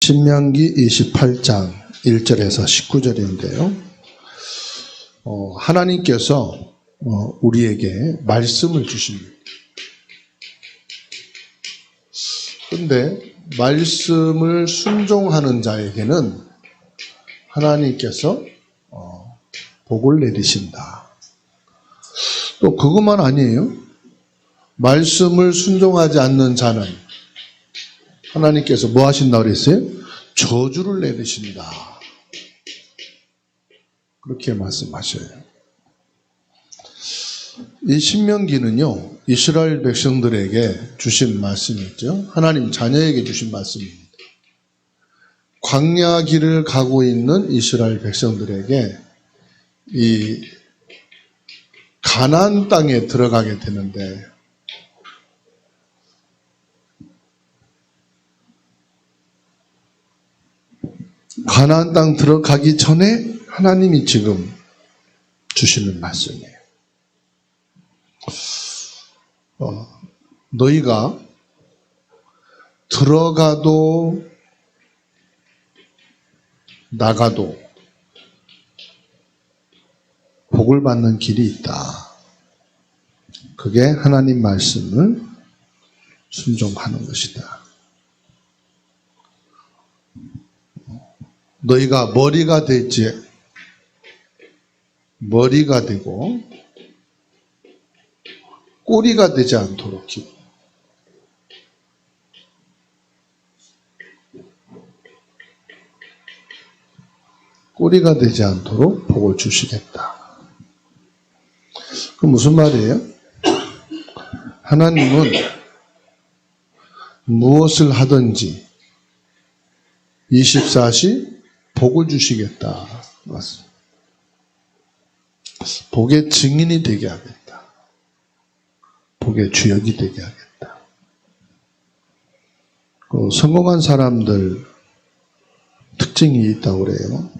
신명기 28장 1절에서 19절인데요. 하나님께서 우리에게 말씀을 주십니다. 그런데 말씀을 순종하는 자에게는 하나님께서 복을 내리신다. 또 그것만 아니에요. 말씀을 순종하지 않는 자는 하나님께서 뭐 하신다고 그랬어요? 저주를 내리신다. 그렇게 말씀하셔요. 이 신명기는요, 이스라엘 백성들에게 주신 말씀이죠. 하나님 자녀에게 주신 말씀입니다. 광야 길을 가고 있는 이스라엘 백성들에게 이 가나안 땅에 들어가게 되는데, 가나안 땅 들어가기 전에 하나님이 지금 주시는 말씀이에요. 너희가 들어가도 나가도 복을 받는 길이 있다. 그게 하나님 말씀을 순종하는 것이다. 너희가 머리가 되지, 머리가 되고 꼬리가 되지 않도록 기도. 꼬리가 되지 않도록 복을 주시겠다. 그 무슨 말이에요? 하나님은 무엇을 하든지 24시 복을 주시겠다. 맞습니다. 복의 증인이 되게 하겠다. 복의 주역이 되게 하겠다. 성공한 사람들 특징이 있다고 그래요.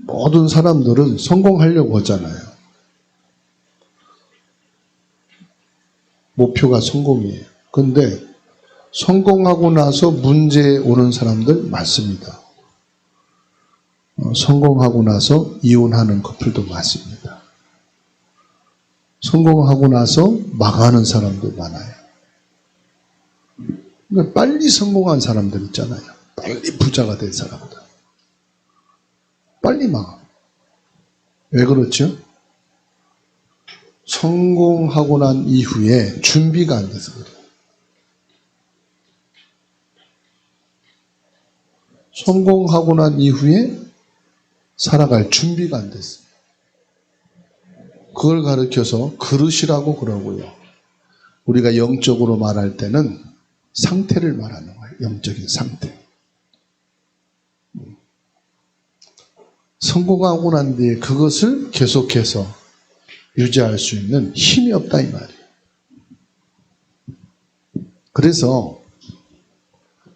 모든 사람들은 성공하려고 하잖아요. 목표가 성공이에요. 그런데 성공하고 나서 문제 오는 사람들 많습니다. 성공하고 나서 이혼하는 커플도 많습니다. 성공하고 나서 망하는 사람도 많아요. 그러니까 빨리 성공한 사람들 있잖아요. 빨리 부자가 된 사람들. 빨리 망하. 왜 그렇죠? 성공하고 난 이후에 준비가 안 돼서 그래요. 성공하고 난 이후에 살아갈 준비가 안 됐어요. 그걸 가르쳐서 그릇이라고 그러고요. 우리가 영적으로 말할 때는 상태를 말하는 거예요. 영적인 상태. 성공하고 난 뒤에 그것을 계속해서 유지할 수 있는 힘이 없다 이 말이에요. 그래서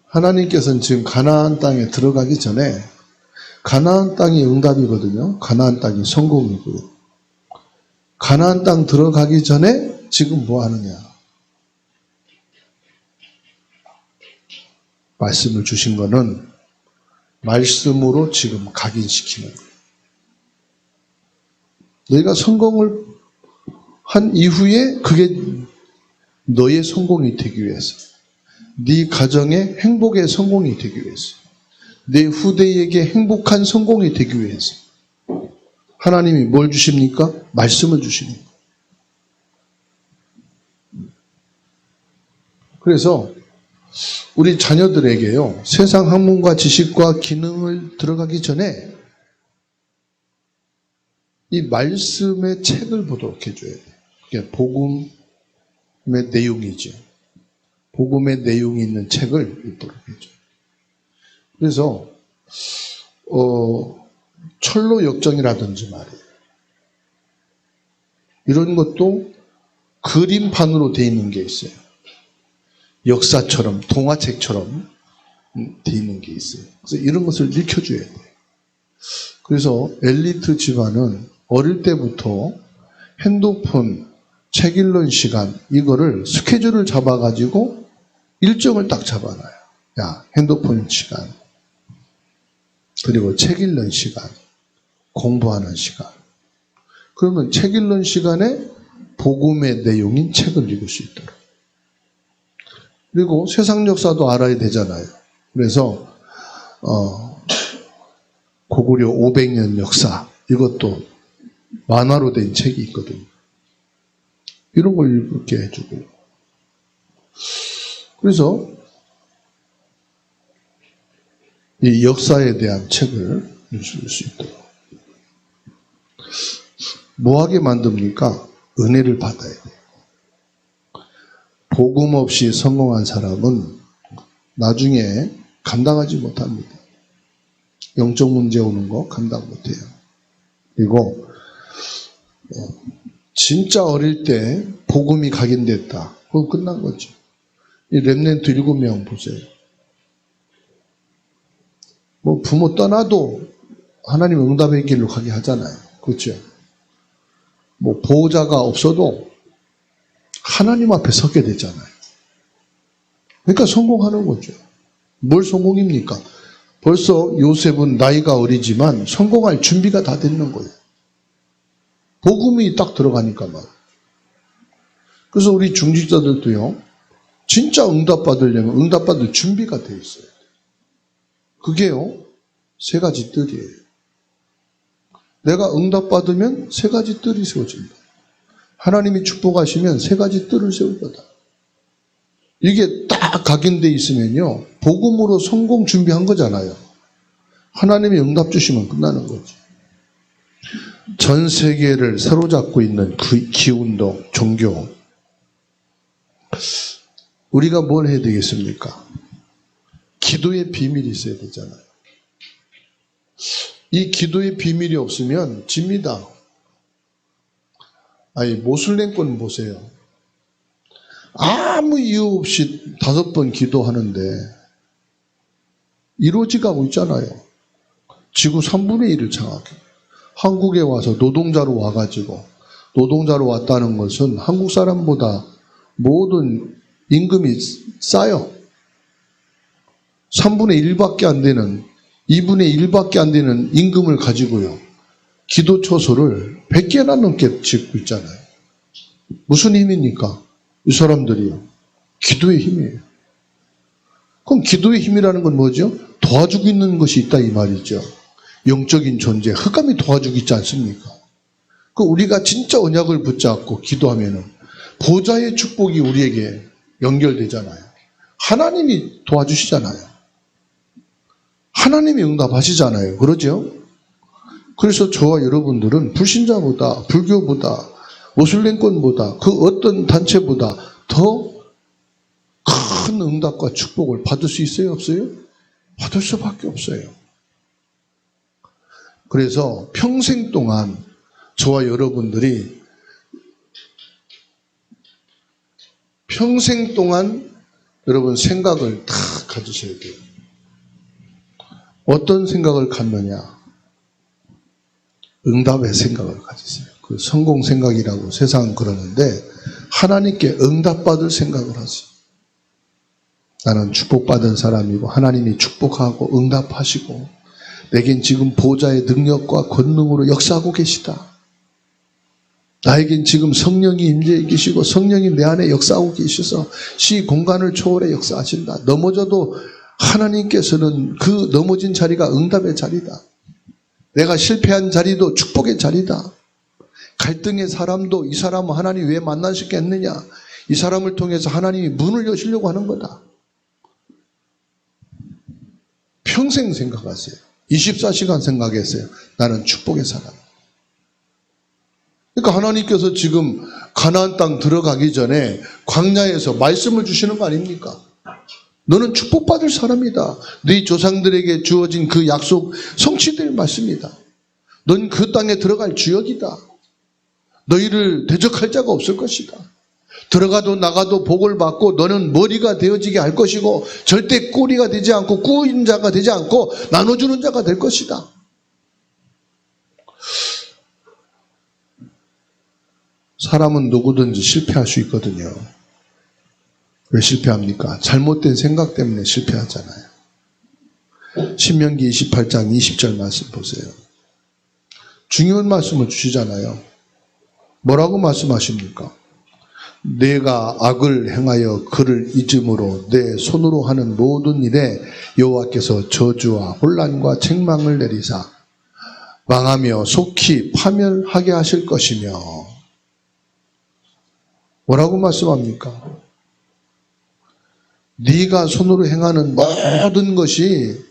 하나님께서는 지금 가나안 땅에 들어가기 전에 가나안 땅이 응답이거든요. 가나안 땅이 성공이고요. 가나안 땅 들어가기 전에 지금 뭐 하느냐? 말씀을 주신 거는 말씀으로 지금 각인시키는 거예요. 너희가 성공을 한 이후에 그게 너의 성공이 되기 위해서, 네 가정의 행복의 성공이 되기 위해서, 내 후대에게 행복한 성공이 되기 위해서 하나님이 뭘 주십니까? 말씀을 주십니다. 그래서 우리 자녀들에게요, 세상 학문과 지식과 기능을 들어가기 전에 이 말씀의 책을 보도록 해줘야 돼요. 그게 복음의 내용이죠. 복음의 내용이 있는 책을 읽도록 해줘요. 그래서 철로 역정이라든지 말이에요. 이런 것도 그림판으로 되어 있는 게 있어요. 역사처럼, 동화책처럼 되어 있는 게 있어요. 그래서 이런 것을 읽혀줘야 돼요. 그래서 엘리트 집안은 어릴 때부터 핸드폰, 책 읽는 시간, 이거를 스케줄을 잡아가지고 일정을 딱 잡아놔요. 야, 핸드폰 시간, 그리고 책 읽는 시간, 공부하는 시간. 그러면 책 읽는 시간에 복음의 내용인 책을 읽을 수 있도록. 그리고 세상 역사도 알아야 되잖아요. 그래서 고구려 500년 역사, 이것도 만화로 된 책이 있거든요. 이런 걸 읽게 해주고. 그래서 이 역사에 대한 책을 읽을 수 있도록. 뭐하게 만듭니까? 은혜를 받아야 돼요. 복음 없이 성공한 사람은 나중에 감당하지 못합니다. 영적 문제 오는 거 감당 못해요. 그리고 진짜 어릴 때 복음이 각인됐다. 그건 끝난 거죠. 이 렘넌트 7명 보세요. 뭐 부모 떠나도 하나님 응답의 길로 가게 하잖아요. 그렇죠? 뭐 보호자가 없어도 하나님 앞에 서게 되잖아요. 그러니까 성공하는 거죠. 뭘 성공입니까? 벌써 요셉은 나이가 어리지만 성공할 준비가 다 됐는 거예요. 복음이 딱 들어가니까 말이에요. 그래서 우리 중직자들도요, 진짜 응답받으려면 응답받을 준비가 돼 있어요. 그게요, 3가지 뜰이에요. 내가 응답받으면 3가지 뜰이 세워진다. 하나님이 축복하시면 3가지 뜰을 세울 거다. 이게 딱 각인되어 있으면요, 복음으로 성공 준비한 거잖아요. 하나님이 응답 주시면 끝나는 거죠. 전 세계를 사로잡고 있는 그 기운동, 종교. 우리가 뭘 해야 되겠습니까? 기도의 비밀이 있어야 되잖아요. 이 기도의 비밀이 없으면 집니다. 아니, 모슬렘권 보세요. 아무 이유 없이 5번 기도하는데 이루어지고 있잖아요. 지구 3분의 1을 장악해. 한국에 와서 노동자로 와가지고, 노동자로 왔다는 것은 한국 사람보다 모든 임금이 싸요. 3분의 1밖에 안 되는, 2분의 1밖에 안 되는 임금을 가지고요, 기도처소를 100개나 넘게 짓고 있잖아요. 무슨 힘입니까? 이 사람들이요, 기도의 힘이에요. 그럼 기도의 힘이라는 건 뭐죠? 도와주고 있는 것이 있다 이 말이죠. 영적인 존재, 흑암이 도와주고 있지 않습니까? 그 우리가 진짜 언약을 붙잡고 기도하면은 보좌의 축복이 우리에게 연결되잖아요. 하나님이 도와주시잖아요. 하나님이 응답하시잖아요. 그러죠? 그래서 저와 여러분들은 불신자보다, 불교보다, 모슬렘권보다, 그 어떤 단체보다 더 큰 응답과 축복을 받을 수 있어요? 없어요? 받을 수밖에 없어요. 그래서 평생 동안 저와 여러분들이 평생 동안 여러분 생각을 다 가지셔야 돼요. 어떤 생각을 갖느냐? 응답의 생각을 가지세요. 그 성공 생각이라고 세상은 그러는데 하나님께 응답받을 생각을 하세요. 나는 축복받은 사람이고 하나님이 축복하고 응답하시고 내겐 지금 보좌의 능력과 권능으로 역사하고 계시다. 나에겐 지금 성령이 임재해 계시고 성령이 내 안에 역사하고 계셔서 시 공간을 초월해 역사하신다. 넘어져도 하나님께서는 그 넘어진 자리가 응답의 자리다. 내가 실패한 자리도 축복의 자리다. 갈등의 사람도 이 사람은 하나님이 왜 만나시겠느냐. 이 사람을 통해서 하나님이 문을 여시려고 하는 거다. 평생 생각하세요. 24시간 생각했어요. 나는 축복의 사람. 그러니까 하나님께서 지금 가나안 땅 들어가기 전에 광야에서 말씀을 주시는 거 아닙니까? 너는 축복받을 사람이다. 네 조상들에게 주어진 그 약속 성취될 말씀이다. 넌 그 땅에 들어갈 주역이다. 너희를 대적할 자가 없을 것이다. 들어가도 나가도 복을 받고 너는 머리가 되어지게 할 것이고 절대 꼬리가 되지 않고 꾸인 자가 되지 않고 나눠주는 자가 될 것이다. 사람은 누구든지 실패할 수 있거든요. 왜 실패합니까? 잘못된 생각 때문에 실패하잖아요. 신명기 28장 20절 말씀 보세요. 중요한 말씀을 주시잖아요. 뭐라고 말씀하십니까? 내가 악을 행하여 그를 잊음으로 내 손으로 하는 모든 일에 여호와께서 저주와 혼란과 책망을 내리사 망하며 속히 파멸하게 하실 것이며. 뭐라고 말씀합니까? 네가 손으로 행하는 모든 것이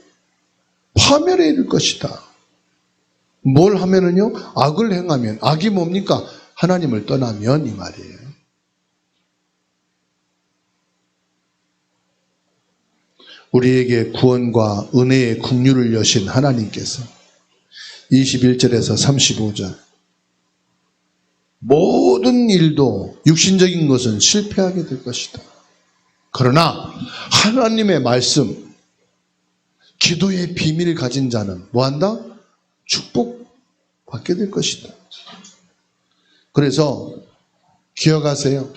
파멸에 이를 것이다. 뭘 하면은요? 악을 행하면. 악이 뭡니까? 하나님을 떠나면 이 말이에요. 우리에게 구원과 은혜의 긍휼을 여신 하나님께서 21절에서 35절 모든 일도 육신적인 것은 실패하게 될 것이다. 그러나 하나님의 말씀, 기도의 비밀을 가진 자는 뭐한다? 축복받게 될 것이다. 그래서 기억하세요.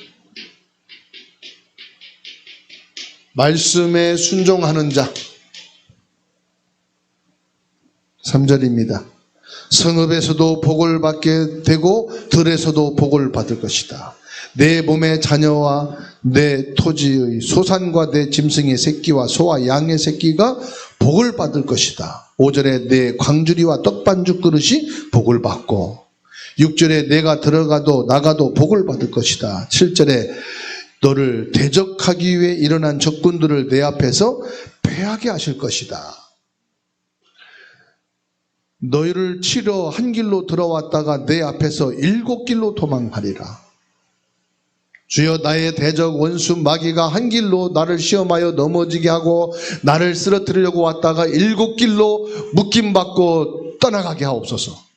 말씀에 순종하는 자. 3절입니다. 성읍에서도 복을 받게 되고 들에서도 복을 받을 것이다. 내 몸의 자녀와 내 토지의 소산과 내 짐승의 새끼와 소와 양의 새끼가 복을 받을 것이다. 5절에 내 광주리와 떡반죽 그릇이 복을 받고 6절에 내가 들어가도 나가도 복을 받을 것이다. 7절에 너를 대적하기 위해 일어난 적군들을 내 앞에서 패하게 하실 것이다. 너희를 치러 한 길로 들어왔다가 내 앞에서 7길로 도망하리라. 주여 나의 대적 원수 마귀가 한 길로 나를 시험하여 넘어지게 하고 나를 쓰러뜨리려고 왔다가 7길로 묶임받고 떠나가게 하옵소서.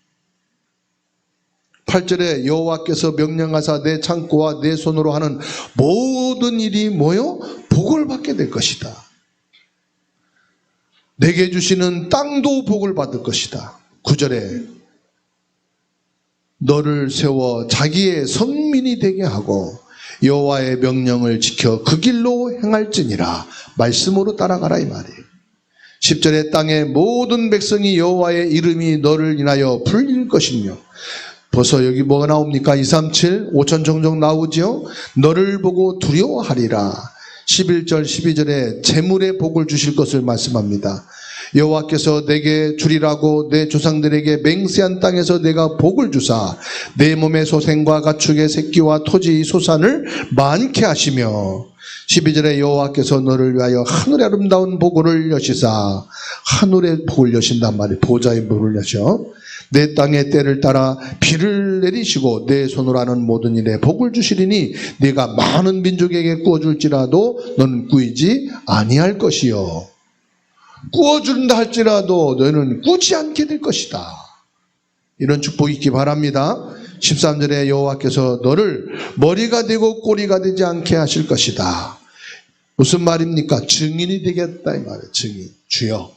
8절에 여호와께서 명령하사 내 창고와 내 손으로 하는 모든 일이 뭐요? 복을 받게 될 것이다. 내게 주시는 땅도 복을 받을 것이다. 9절에 너를 세워 자기의 성민이 되게 하고 여호와의 명령을 지켜 그 길로 행할지니라. 말씀으로 따라가라 이 말이에요. 10절에 땅의 모든 백성이 여호와의 이름이 너를 인하여 불릴 것이며. 벌써 여기 뭐가 나옵니까? 237, 5천 종종 나오죠. 너를 보고 두려워하리라. 11절 12절에 재물의 복을 주실 것을 말씀합니다. 여호와께서 내게 주리라고 내 조상들에게 맹세한 땅에서 내가 복을 주사 내 몸의 소생과 가축의 새끼와 토지의 소산을 많게 하시며. 12절에 여호와께서 너를 위하여 하늘의 아름다운 복을 여시사. 하늘의 복을 여신단 말이에요. 보좌의 복을 여셔. 내 땅의 때를 따라 비를 내리시고 내 손으로 하는 모든 일에 복을 주시리니 네가 많은 민족에게 구워줄지라도 너는 꾸이지 아니할 것이요 구워준다 할지라도 너는 꾸지 않게 될 것이다. 이런 축복이 있기 바랍니다. 13절에 여호와께서 너를 머리가 되고 꼬리가 되지 않게 하실 것이다. 무슨 말입니까? 증인이 되겠다 이 말이에요. 증인. 주여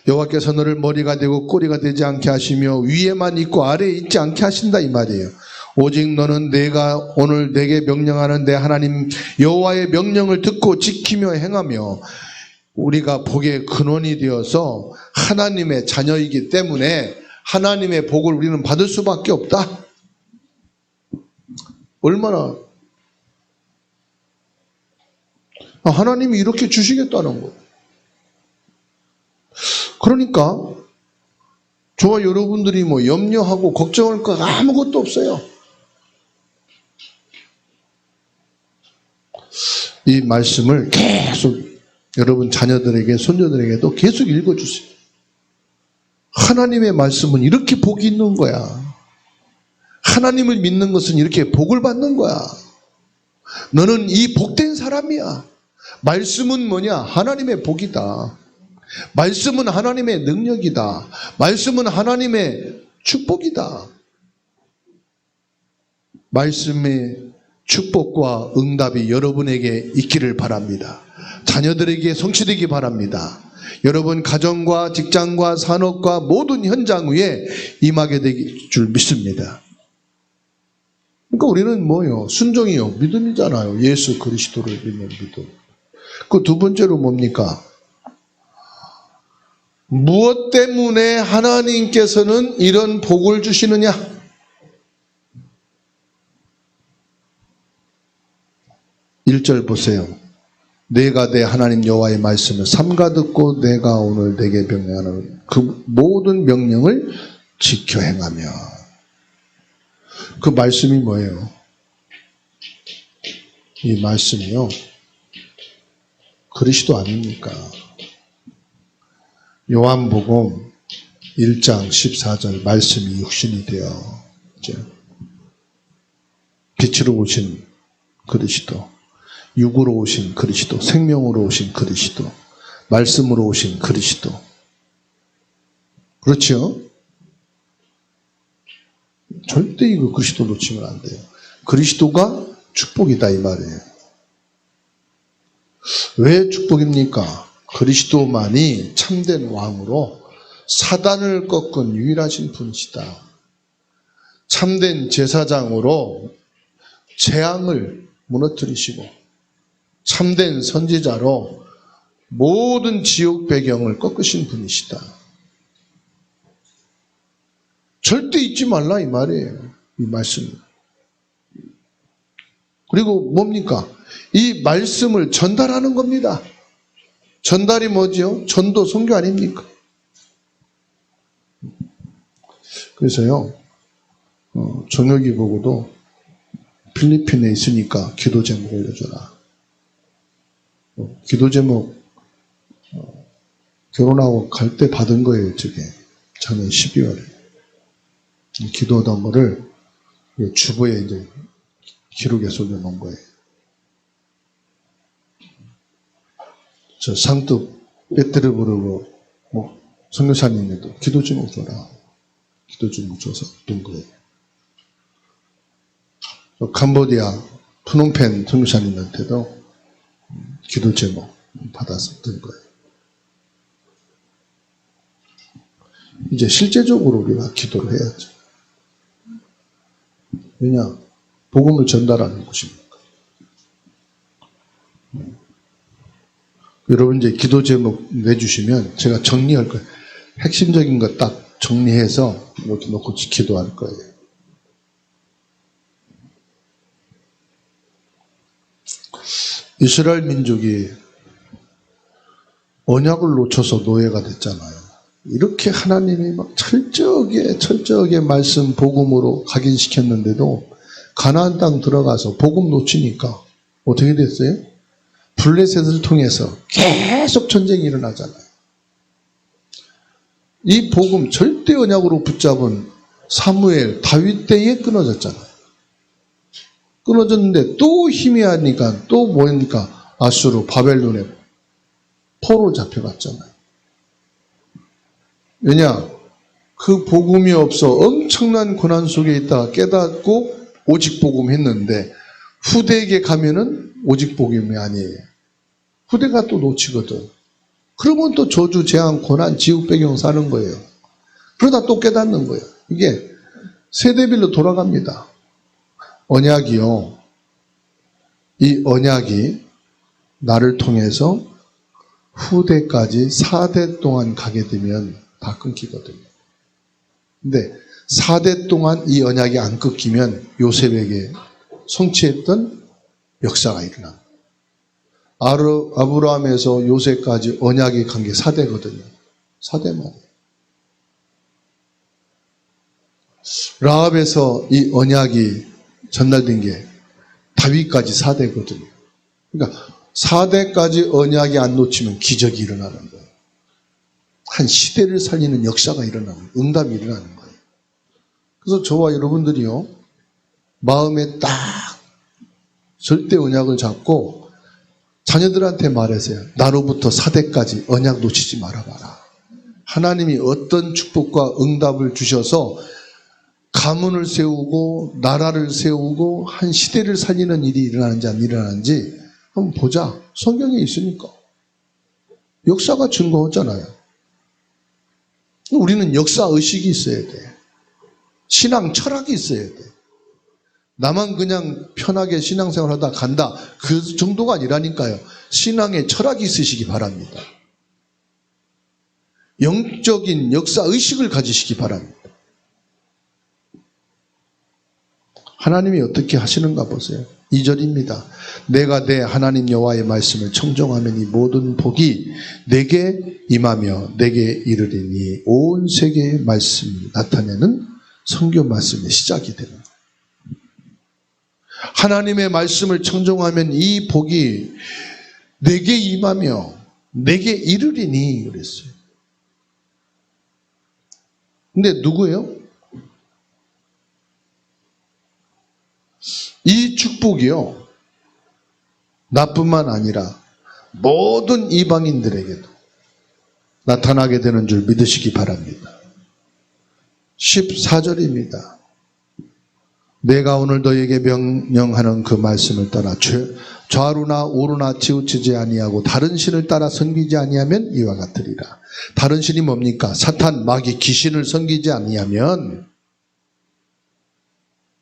여호와께서 너를 머리가 되고 꼬리가 되지 않게 하시며 위에만 있고 아래에 있지 않게 하신다 이 말이에요. 오직 너는 내가 오늘 내게 명령하는 내 하나님 여호와의 명령을 듣고 지키며 행하며. 우리가 복의 근원이 되어서 하나님의 자녀이기 때문에 하나님의 복을 우리는 받을 수밖에 없다. 얼마나 하나님이 이렇게 주시겠다는 거예요. 그러니까 저와 여러분들이 뭐 염려하고 걱정할 거 아무것도 없어요. 이 말씀을 계속 여러분 자녀들에게 손녀들에게도 계속 읽어주세요. 하나님의 말씀은 이렇게 복이 있는 거야. 하나님을 믿는 것은 이렇게 복을 받는 거야. 너는 이 복된 사람이야. 말씀은 뭐냐? 하나님의 복이다. 말씀은 하나님의 능력이다. 말씀은 하나님의 축복이다. 말씀의 축복과 응답이 여러분에게 있기를 바랍니다. 자녀들에게 성취되기 바랍니다. 여러분 가정과 직장과 산업과 모든 현장 위에 임하게 될 줄 믿습니다. 그러니까 우리는 뭐요? 순종이요. 믿음이잖아요. 예수 그리스도를 믿는 믿음. 그 두 번째로 뭡니까? 무엇 때문에 하나님께서는 이런 복을 주시느냐? 1절 보세요. 내가 내 하나님 여호와의 말씀을 삼가 듣고 내가 오늘 내게 명령하는 그 모든 명령을 지켜 행하며. 그 말씀이 뭐예요? 이 말씀이요. 그리스도 아닙니까? 요한복음 1장 14절 말씀이 육신이 되어 이제 빛으로 오신 그리스도, 육으로 오신 그리스도, 생명으로 오신 그리스도, 말씀으로 오신 그리스도. 그렇죠? 절대 이거 그리스도 놓치면 안 돼요. 그리스도가 축복이다 이 말이에요. 왜 축복입니까? 그리스도만이 참된 왕으로 사단을 꺾은 유일하신 분이시다. 참된 제사장으로 재앙을 무너뜨리시고 참된 선지자로 모든 지옥 배경을 꺾으신 분이시다. 절대 잊지 말라 이 말이에요. 이 말씀. 그리고 뭡니까? 이 말씀을 전달하는 겁니다. 전달이 뭐죠? 전도 선교 아닙니까? 그래서요, 정혁이 보고도 필리핀에 있으니까 기도 제목 올려줘라. 기도 제목 결혼하고 갈 때 받은 거예요, 저게. 작년 12월에. 기도하던 거를 주보에 이제 기록에 올려놓은 거예요. 저 상뚝 빼뜨려 부르고 선교사님에도 기도 제목 줘라. 기도 제목 줘서 둔 거예요. 캄보디아 프놈펜 선교사님한테도 기도 제목 받아서 둔 거예요. 이제 실제적으로 우리가 기도를 해야죠. 왜냐? 복음을 전달하는 것입니다. 여러분 이제 기도 제목 내주시면 제가 정리할 거예요. 핵심적인 거 딱 정리해서 이렇게 놓고 기도할 거예요. 이스라엘 민족이 언약을 놓쳐서 노예가 됐잖아요. 이렇게 하나님이 막 철저하게 말씀 복음으로 각인시켰는데도 가나안 땅 들어가서 복음 놓치니까 어떻게 됐어요? 블레셋을 통해서 계속 전쟁이 일어나잖아요. 이 복음 절대 언약으로 붙잡은 사무엘, 다윗 때에 끊어졌잖아요. 끊어졌는데 또 희미하니까 또 뭐입니까? 아수르, 바벨론에 포로 잡혀갔잖아요. 왜냐? 그 복음이 없어 엄청난 고난 속에 있다가 깨닫고 오직 복음 했는데 후대에게 가면은 오직 복음이 아니에요. 후대가 또 놓치거든. 그러면 또 저주, 재앙, 고난, 지옥 배경 사는 거예요. 그러다 또 깨닫는 거예요. 이게 세대별로 돌아갑니다. 언약이요. 이 언약이 나를 통해서 후대까지 4대 동안 가게 되면 다 끊기거든요. 근데 4대 동안 이 언약이 안 끊기면 요셉에게 성취했던 역사가 일어납니다. 아브라함에서 요셉까지 언약이 간 게 4대거든요. 4대만. 라합에서 이 언약이 전달된 게 다윗까지 4대거든요. 그러니까 4대까지 언약이 안 놓치면 기적이 일어나는 거예요. 한 시대를 살리는 역사가 일어나는 거예요. 응답이 일어나는 거예요. 그래서 저와 여러분들이요, 마음에 딱 절대 언약을 잡고 자녀들한테 말하세요. 나로부터 4대까지 언약 놓치지 말아봐라. 하나님이 어떤 축복과 응답을 주셔서 가문을 세우고 나라를 세우고 한 시대를 살리는 일이 일어나는지 안 일어나는지 한번 보자. 성경에 있으니까. 역사가 증거하잖아요. 우리는 역사의식이 있어야 돼. 신앙 철학이 있어야 돼. 나만 그냥 편하게 신앙생활 하다 간다. 그 정도가 아니라니까요. 신앙에 철학이 있으시기 바랍니다. 영적인 역사의식을 가지시기 바랍니다. 하나님이 어떻게 하시는가 보세요. 2절입니다. 내가 내 하나님 여호와의 말씀을 청종하면 이 모든 복이 내게 임하며 내게 이르리니 온 세계의 말씀이 나타내는 성경 말씀의 시작이 되는 거예요. 하나님의 말씀을 청종하면 이 복이 내게 임하며 내게 이르리니 그랬어요. 근데 누구예요? 이 축복이요. 나뿐만 아니라 모든 이방인들에게도 나타나게 되는 줄 믿으시기 바랍니다. 14절입니다. 내가 오늘 너에게 명령하는 그 말씀을 따라 좌루나 우루나 치우치지 아니하고 다른 신을 따라 섬기지 아니하면 이와 같으리라. 다른 신이 뭡니까? 사탄, 마귀, 귀신을 섬기지 아니하면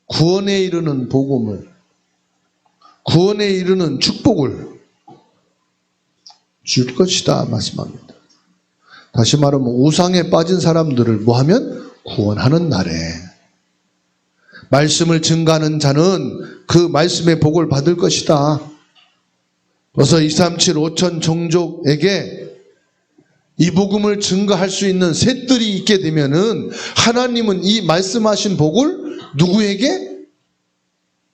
구원에 이르는 복음을, 구원에 이르는 축복을 줄 것이다 말씀합니다. 다시 말하면 우상에 빠진 사람들을 뭐하면? 구원하는 날에 말씀을 증가하는 자는 그 말씀의 복을 받을 것이다. 그래서 237 5천 종족에게 이 복음을 증거할 수 있는 셋들이 있게 되면은 하나님은 이 말씀하신 복을 누구에게?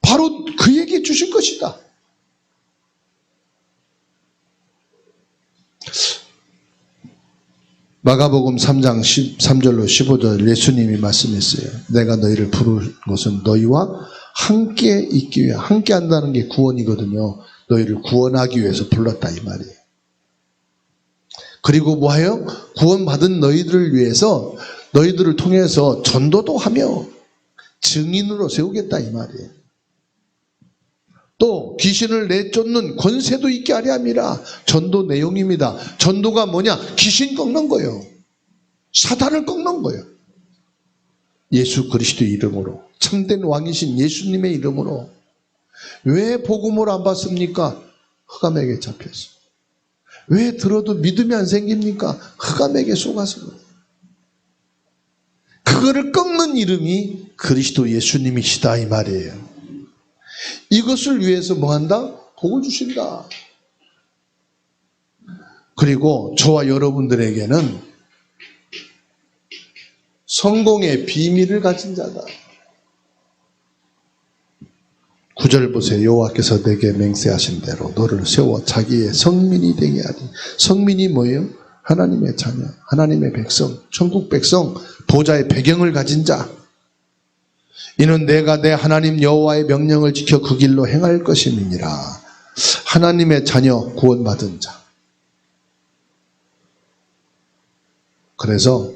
바로 그에게 주실 것이다. 마가복음 3장 13절로 15절 예수님이 말씀했어요. 내가 너희를 부른 것은 너희와 함께 있기 위해, 함께 한다는 게 구원이거든요. 너희를 구원하기 위해서 불렀다 이 말이에요. 그리고 뭐해요? 구원받은 너희들을 위해서 너희들을 통해서 전도도 하며 증인으로 세우겠다 이 말이에요. 또 귀신을 내쫓는 권세도 있게 하려 함이라. 전도 내용입니다. 전도가 뭐냐? 귀신 꺾는 거예요. 사단을 꺾는 거예요. 예수 그리스도의 이름으로, 참된 왕이신 예수님의 이름으로. 왜 복음을 안 받습니까? 흑암에게 잡혔어. 왜 들어도 믿음이 안 생깁니까? 흑암에게 속아서. 그거를 꺾는 이름이 그리스도 예수님이시다 이 말이에요. 이것을 위해서 뭐한다? 복을 주신다. 그리고 저와 여러분들에게는 성공의 비밀을 가진 자다. 9절 보세요. 여호와께서 내게 맹세하신 대로 너를 세워 자기의 성민이 되게 하리. 성민이 뭐예요? 하나님의 자녀, 하나님의 백성, 천국 백성, 보좌의 배경을 가진 자. 이는 내가 내 하나님 여호와의 명령을 지켜 그 길로 행할 것임이니라. 하나님의 자녀, 구원받은 자. 그래서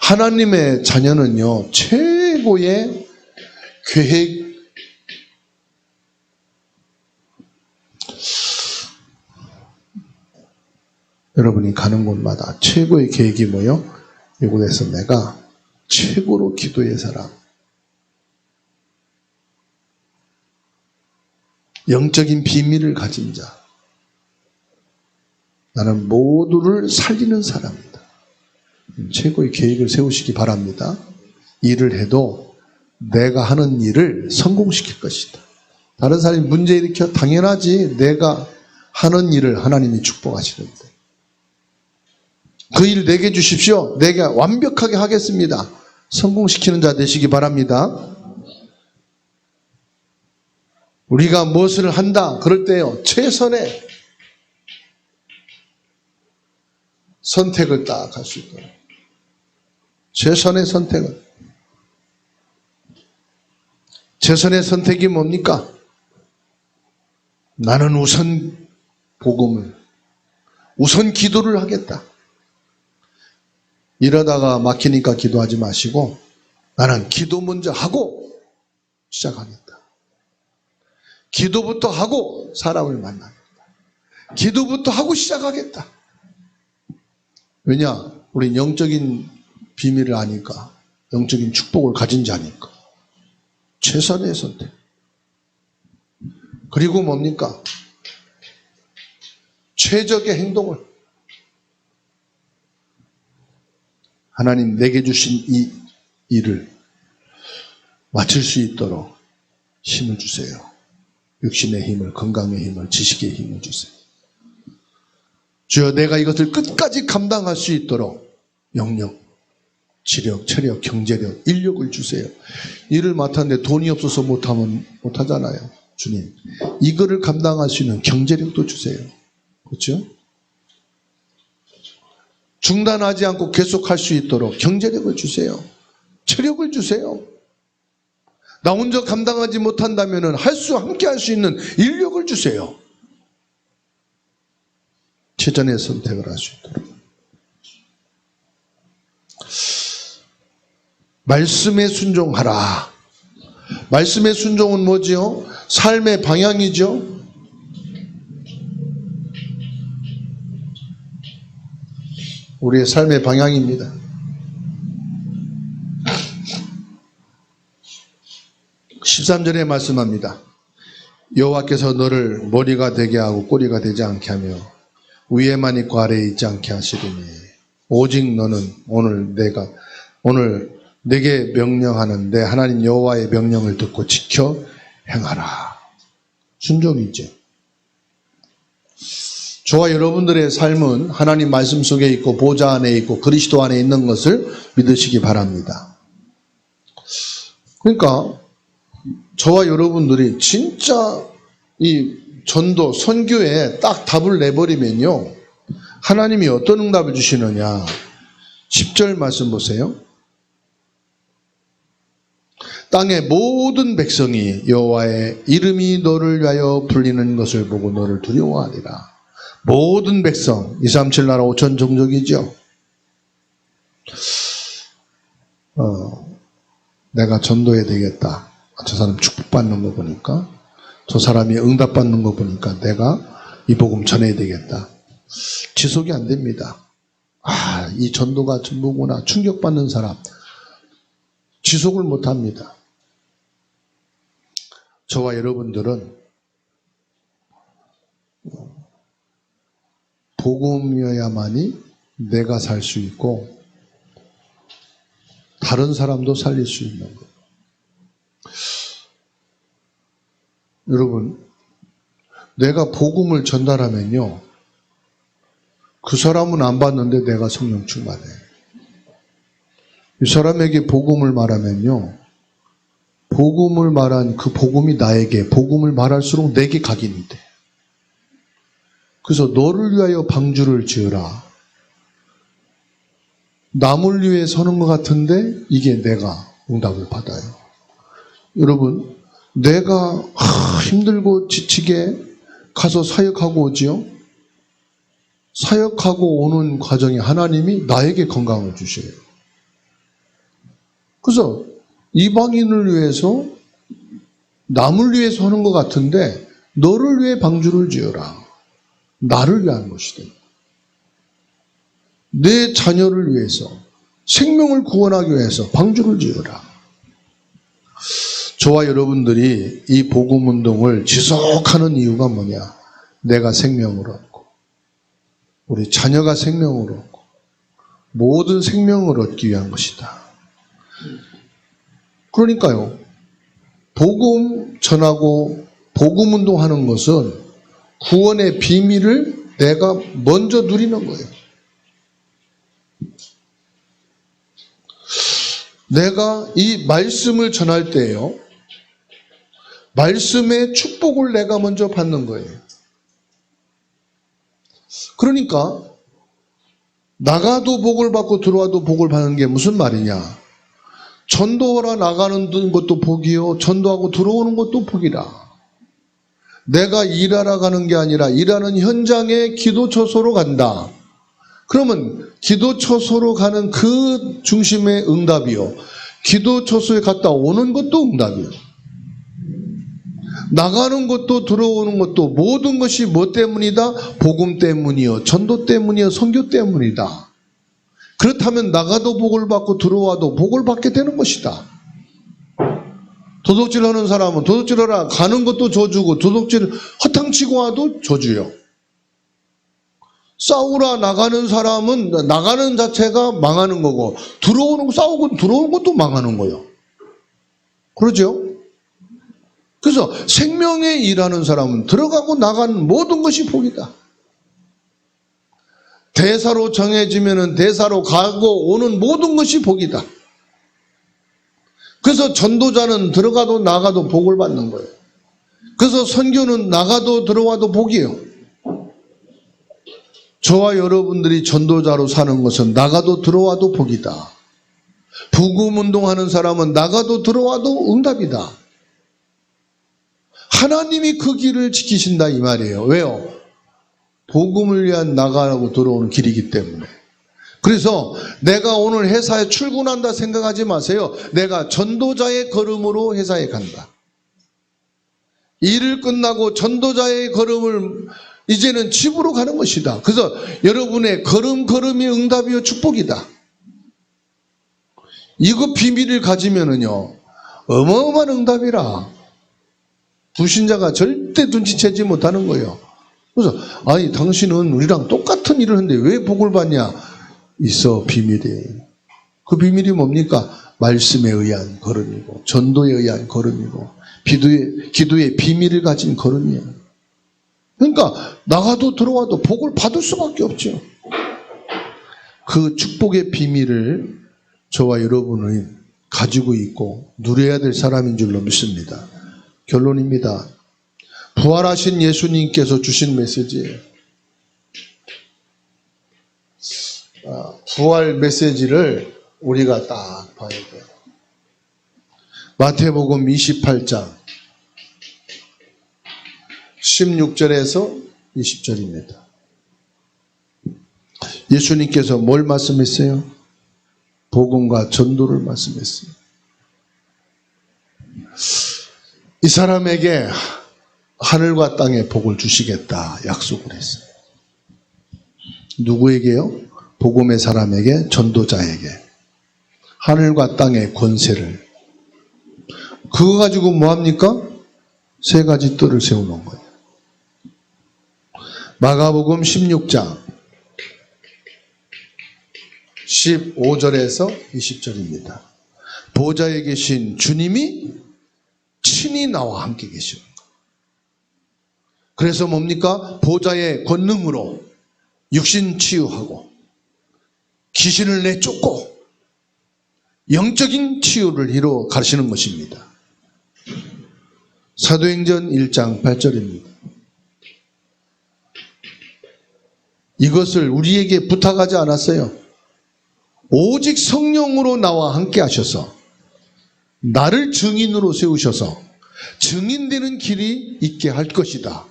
하나님의 자녀는요, 최고의 계획, 여러분이 가는 곳마다 최고의 계획이 뭐요? 이곳에서 내가 최고로 기도의 사람, 영적인 비밀을 가진 자, 나는 모두를 살리는 사람이다. 최고의 계획을 세우시기 바랍니다. 일을 해도 내가 하는 일을 성공시킬 것이다. 다른 사람이 문제 일으켜 당연하지. 내가 하는 일을 하나님이 축복하시는데 그 일 내게 주십시오. 내가 완벽하게 하겠습니다. 성공시키는 자 되시기 바랍니다. 우리가 무엇을 한다 그럴 때요, 최선의 선택을 딱 할 수 있도록, 최선의 선택을. 최선의 선택이 뭡니까? 나는 우선 복음을, 우선 기도를 하겠다. 이러다가 막히니까 기도하지 마시고 나는 기도 먼저 하고 시작하겠다. 기도부터 하고 사람을 만나겠다. 기도부터 하고 시작하겠다. 왜냐? 우린 영적인 비밀을 아니까, 영적인 축복을 가진 자니까. 최선의 선택. 그리고 뭡니까? 최적의 행동을. 하나님 내게 주신 이 일을 마칠 수 있도록 힘을 주세요. 육신의 힘을, 건강의 힘을, 지식의 힘을 주세요. 주여, 내가 이것을 끝까지 감당할 수 있도록 영역, 지력, 체력, 경제력, 인력을 주세요. 일을 맡았는데 돈이 없어서 못하잖아요. 주님, 이거를 감당할 수 있는 경제력도 주세요. 그렇죠? 중단하지 않고 계속할 수 있도록 경제력을 주세요. 체력을 주세요. 나 혼자 감당하지 못한다면 함께 할 수 있는 인력을 주세요. 최선의 선택을 할 수 있도록. 말씀에 순종하라. 말씀의 순종은 뭐지요? 삶의 방향이죠. 우리의 삶의 방향입니다. 13절에 말씀합니다. 여호와께서 너를 머리가 되게 하고 꼬리가 되지 않게 하며 위에만 있고 아래에 있지 않게 하시리니 오직 너는 오늘 내게 명령하는 내 하나님 여호와의 명령을 듣고 지켜 행하라. 순종이죠. 저와 여러분들의 삶은 하나님 말씀 속에 있고 보좌 안에 있고 그리스도 안에 있는 것을 믿으시기 바랍니다. 그러니까 저와 여러분들이 진짜 이 전도, 선교에 딱 답을 내버리면요, 하나님이 어떤 응답을 주시느냐. 10절 말씀 보세요. 땅의 모든 백성이 여호와의 이름이 너를 위하여 불리는 것을 보고 너를 두려워하리라. 모든 백성, 237 나라 5천 종족이죠. 내가 전도해야 되겠다. 저 사람 축복받는 거 보니까, 저 사람이 응답받는 거 보니까 내가 이 복음 전해야 되겠다. 지속이 안 됩니다. 이 전도가 전부구나. 충격받는 사람 지속을 못합니다. 저와 여러분들은 복음이어야만이 내가 살 수 있고 다른 사람도 살릴 수 있는 거예요. 여러분, 내가 복음을 전달하면요, 그 사람은 안 받는데 내가 성령 충만해요. 이 사람에게 복음을 말하면요, 복음을 말한 그 복음이 나에게, 복음을 말할수록 내게 각인이 돼. 그래서 너를 위하여 방주를 지으라. 남을 위해 서는 것 같은데 이게 내가 응답을 받아요. 여러분, 내가 힘들고 지치게 가서 사역하고 오지요. 사역하고 오는 과정에 하나님이 나에게 건강을 주셔요. 그래서 이방인을 위해서, 남을 위해서 하는 것 같은데 너를 위해 방주를 지어라. 나를 위한 것이다. 내 자녀를 위해서, 생명을 구원하기 위해서 방주를 지어라. 저와 여러분들이 이 복음운동을 지속하는 이유가 뭐냐? 내가 생명을 얻고 우리 자녀가 생명을 얻고 모든 생명을 얻기 위한 것이다. 그러니까요, 복음 전하고 복음운동하는 것은 구원의 비밀을 내가 먼저 누리는 거예요. 내가 이 말씀을 전할 때요, 말씀의 축복을 내가 먼저 받는 거예요. 그러니까 나가도 복을 받고 들어와도 복을 받는 게 무슨 말이냐? 전도하러 나가는 것도 복이요, 전도하고 들어오는 것도 복이라. 내가 일하러 가는 게 아니라 일하는 현장에 기도처소로 간다. 그러면 기도처소로 가는 그 중심의 응답이요, 기도처소에 갔다 오는 것도 응답이요. 나가는 것도 들어오는 것도 모든 것이 뭐 때문이다? 복음 때문이요, 전도 때문이요, 선교 때문이다. 그렇다면 나가도 복을 받고 들어와도 복을 받게 되는 것이다. 도둑질하는 사람은 도둑질하라 가는 것도 저주고 도둑질 허탕치고 와도 저주요. 싸우라 나가는 사람은 나가는 자체가 망하는 거고 싸우고 들어오는 것도 망하는 거예요. 그러죠? 그래서 생명에 일하는 사람은 들어가고 나가는 모든 것이 복이다. 대사로 정해지면은 대사로 가고 오는 모든 것이 복이다. 그래서 전도자는 들어가도 나가도 복을 받는 거예요. 그래서 선교는 나가도 들어와도 복이에요. 저와 여러분들이 전도자로 사는 것은 나가도 들어와도 복이다. 복음 운동하는 사람은 나가도 들어와도 응답이다. 하나님이 그 길을 지키신다 이 말이에요. 왜요? 복음을 위한 나가고 들어오는 길이기 때문에. 그래서 내가 오늘 회사에 출근한다 생각하지 마세요. 내가 전도자의 걸음으로 회사에 간다. 일을 끝나고 전도자의 걸음을 이제는 집으로 가는 것이다. 그래서 여러분의 걸음걸음이 응답이요 축복이다. 이거 비밀을 가지면은요 어마어마한 응답이라 불신자가 절대 눈치채지 못하는 거예요. 그래서 아니 당신은 우리랑 똑같은 일을 하는데 왜 복을 받냐? 있어 비밀이. 그 비밀이 뭡니까? 말씀에 의한 걸음이고 전도에 의한 걸음이고 기도의 비밀을 가진 걸음이에요. 그러니까 나가도 들어와도 복을 받을 수밖에 없죠. 그 축복의 비밀을 저와 여러분은 가지고 있고 누려야 될 사람인 줄로 믿습니다. 결론입니다. 부활하신 예수님께서 주신 메시지예요. 부활 메시지를 우리가 딱 봐야 돼요. 마태복음 28장 16절에서 20절입니다. 예수님께서 뭘 말씀했어요? 복음과 전도를 말씀했어요. 이 사람에게 하늘과 땅의 복을 주시겠다 약속을 했어요. 누구에게요? 복음의 사람에게, 전도자에게 하늘과 땅의 권세를. 그거 가지고 뭐합니까? 세 가지 뜰을 세우는 거예요. 마가복음 16장 15절에서 20절입니다. 보좌에 계신 주님이 친히 나와 함께 계시는 거예요. 그래서 뭡니까? 보좌의 권능으로 육신 치유하고 귀신을 내쫓고 영적인 치유를 이루어 가시는 것입니다. 사도행전 1장 8절입니다. 이것을 우리에게 부탁하지 않았어요. 오직 성령으로 나와 함께 하셔서 나를 증인으로 세우셔서 증인되는 길이 있게 할 것이다.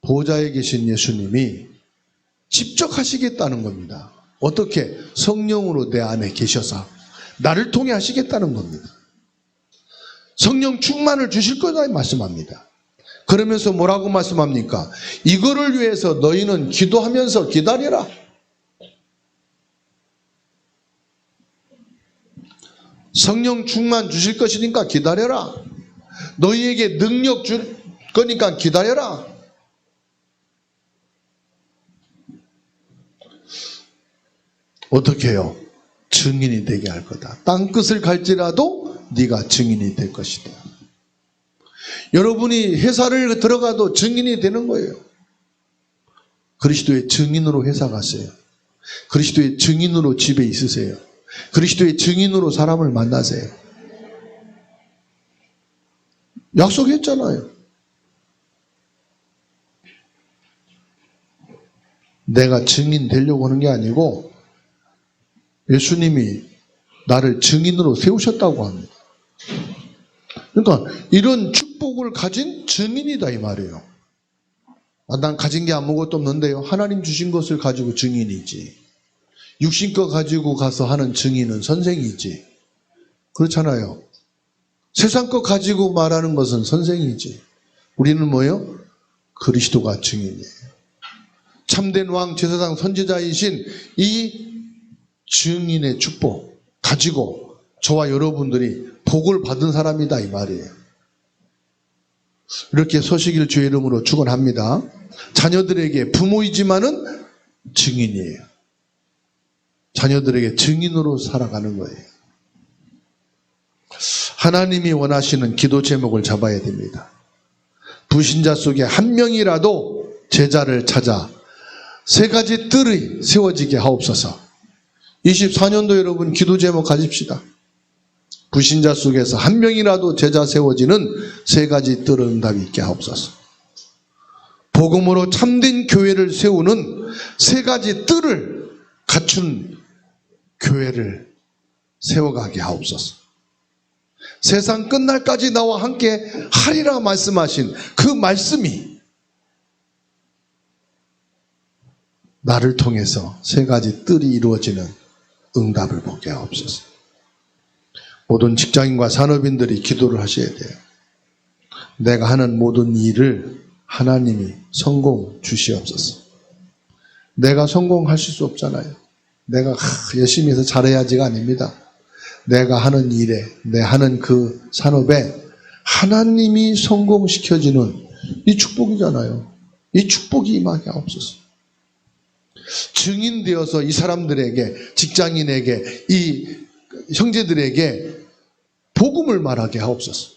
보좌에 계신 예수님이 직접 하시겠다는 겁니다. 어떻게? 성령으로 내 안에 계셔서 나를 통해 하시겠다는 겁니다. 성령 충만을 주실 거다 말씀합니다. 그러면서 뭐라고 말씀합니까? 이거를 위해서 너희는 기도하면서 기다려라. 성령 충만 주실 것이니까 기다려라. 너희에게 능력 줄 거니까 기다려라. 어떻게 해요? 증인이 되게 할 거다. 땅끝을 갈지라도 네가 증인이 될 것이다. 여러분이 회사를 들어가도 증인이 되는 거예요. 그리스도의 증인으로 회사 가세요. 그리스도의 증인으로 집에 있으세요. 그리스도의 증인으로 사람을 만나세요. 약속했잖아요. 내가 증인 되려고 하는 게 아니고 예수님이 나를 증인으로 세우셨다고 합니다. 그러니까 이런 축복을 가진 증인이다 이 말이에요. 난 가진 게 아무것도 없는데요. 하나님 주신 것을 가지고 증인이지. 육신 거 가지고 가서 하는 증인은 선생이지. 그렇잖아요. 세상 거 가지고 말하는 것은 선생이지. 우리는 뭐예요? 그리스도가 증인이에요. 참된 왕 제사장 선지자이신 이 증인의 축복 가지고 저와 여러분들이 복을 받은 사람이다 이 말이에요. 이렇게 서시길 주의 이름으로 축원합니다. 자녀들에게 부모이지만은 증인이에요. 자녀들에게 증인으로 살아가는 거예요. 하나님이 원하시는 기도 제목을 잡아야 됩니다. 불신자 속에 한 명이라도 제자를 찾아 세 가지 뜰이 세워지게 하옵소서. 24년도 여러분 기도 제목 가집시다. 불신자 속에서 한 명이라도 제자 세워지는 세 가지 뜰 응답이 있게 하옵소서. 복음으로 참된 교회를 세우는 세 가지 뜰을 갖춘 교회를 세워가게 하옵소서. 세상 끝날까지 나와 함께 하리라 말씀하신 그 말씀이 나를 통해서 세 가지 뜰이 이루어지는 응답을 보게 하옵소서. 모든 직장인과 산업인들이 기도를 하셔야 돼요. 내가 하는 모든 일을 하나님이 성공 주시옵소서. 내가 성공하실 수 없잖아요. 내가 열심히 해서 잘해야지가 아닙니다. 내가 하는 일에, 내 하는 그 산업에 하나님이 성공시켜지는 이 축복이잖아요. 이 축복이 임하게 하옵소서. 증인되어서 이 사람들에게, 직장인에게, 이 형제들에게 복음을 말하게 하옵소서.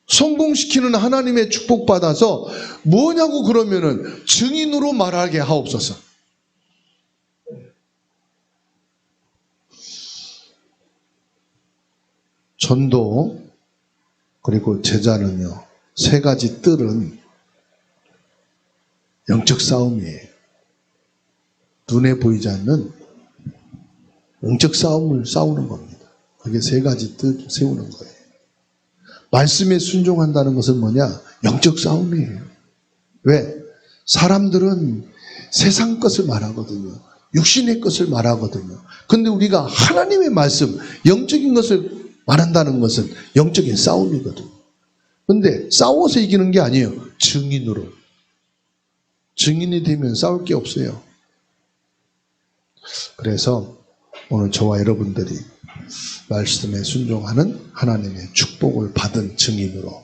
성공시키는 하나님의 축복받아서 뭐냐고 그러면은 증인으로 말하게 하옵소서. 전도 그리고 제자는요, 세 가지 뜰은 영적 싸움이에요. 눈에 보이지 않는 영적 싸움을 싸우는 겁니다. 그게 세 가지 뜰 세우는 거예요. 말씀에 순종한다는 것은 뭐냐? 영적 싸움이에요. 왜? 사람들은 세상 것을 말하거든요. 육신의 것을 말하거든요. 근데 우리가 하나님의 말씀, 영적인 것을 말한다는 것은 영적인 싸움이거든요. 근데 싸워서 이기는 게 아니에요. 증인으로. 증인이 되면 싸울 게 없어요. 그래서 오늘 저와 여러분들이 말씀에 순종하는 하나님의 축복을 받은 증인으로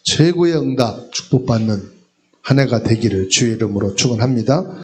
최고의 응답 축복받는 한 해가 되기를 주의 이름으로 축원합니다.